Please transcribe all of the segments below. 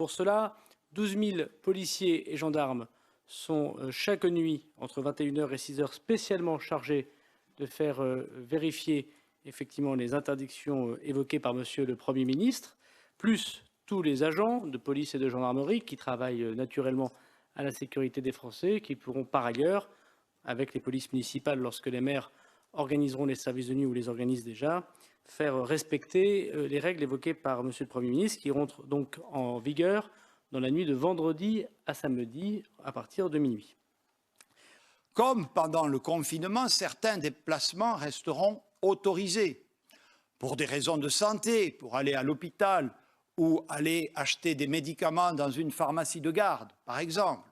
Pour cela, 12 000 policiers et gendarmes sont chaque nuit entre 21 h et 6 h spécialement chargés de faire vérifier effectivement les interdictions évoquées par Monsieur le Premier ministre, plus tous les agents de police et de gendarmerie qui travaillent naturellement à la sécurité des Français, qui pourront par ailleurs, avec les polices municipales, lorsque les maires organiseront les services de nuit ou les organisent déjà, faire respecter les règles évoquées par Monsieur le Premier ministre, qui rentrent donc en vigueur dans la nuit de vendredi à samedi à partir de minuit. Comme pendant le confinement, certains déplacements resteront autorisés pour des raisons de santé, pour aller à l'hôpital ou aller acheter des médicaments dans une pharmacie de garde, par exemple,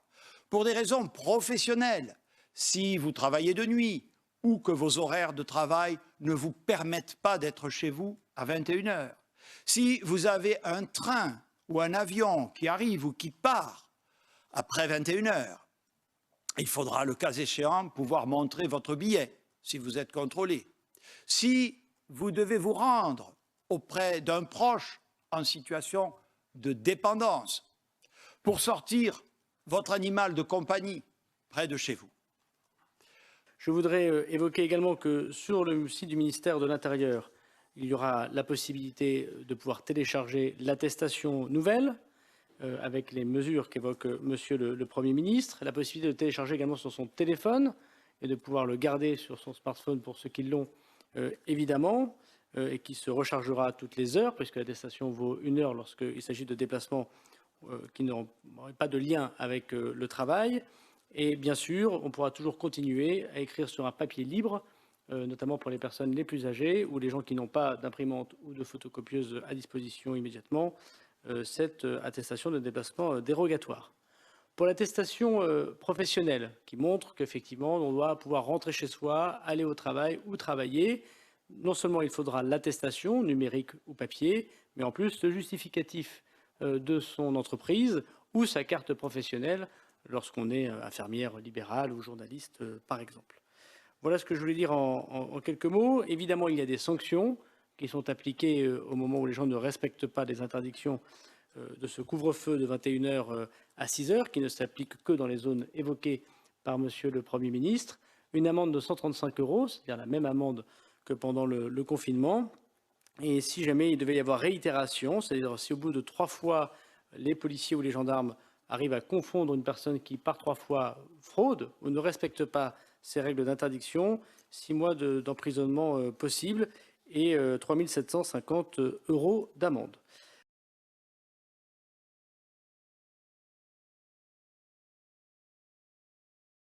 pour des raisons professionnelles, si vous travaillez de nuit ou que vos horaires de travail ne vous permettent pas d'être chez vous à 21 h, si vous avez un train ou un avion qui arrive ou qui part après 21 h, il faudra, le cas échéant, pouvoir montrer votre billet si vous êtes contrôlé. Si vous devez vous rendre auprès d'un proche en situation de dépendance pour sortir votre animal de compagnie près de chez vous. Je voudrais évoquer également que sur le site du ministère de l'Intérieur, il y aura la possibilité de pouvoir télécharger l'attestation nouvelle avec les mesures qu'évoque Monsieur le Premier ministre, la possibilité de télécharger également sur son téléphone et de pouvoir le garder sur son smartphone pour ceux qui l'ont évidemment, et qui se rechargera toutes les heures, puisque l'attestation vaut 1 heure lorsqu'il s'agit de déplacements qui n'auraient pas de lien avec le travail. Et bien sûr, on pourra toujours continuer à écrire sur un papier libre, notamment pour les personnes les plus âgées ou les gens qui n'ont pas d'imprimante ou de photocopieuse à disposition immédiatement, cette attestation de déplacement dérogatoire. Pour l'attestation professionnelle, qui montre qu'effectivement, on doit pouvoir rentrer chez soi, aller au travail ou travailler, non seulement il faudra l'attestation, numérique ou papier, mais en plus le justificatif de son entreprise ou sa carte professionnelle lorsqu'on est infirmière libérale ou journaliste, par exemple. Voilà ce que je voulais dire en quelques mots. Évidemment, il y a des sanctions qui sont appliquées au moment où les gens ne respectent pas les interdictions de ce couvre-feu de 21 h à 6 h, qui ne s'applique que dans les zones évoquées par Monsieur le Premier ministre. Une amende de 135 €, c'est-à-dire la même amende que pendant le confinement. Et si jamais il devait y avoir réitération, c'est-à-dire si au bout de 3 fois, les policiers ou les gendarmes arrivent à confondre une personne qui, par 3 fois, fraude ou ne respecte pas ces règles d'interdiction, 6 mois d'emprisonnement possible et 3 750 € d'amende.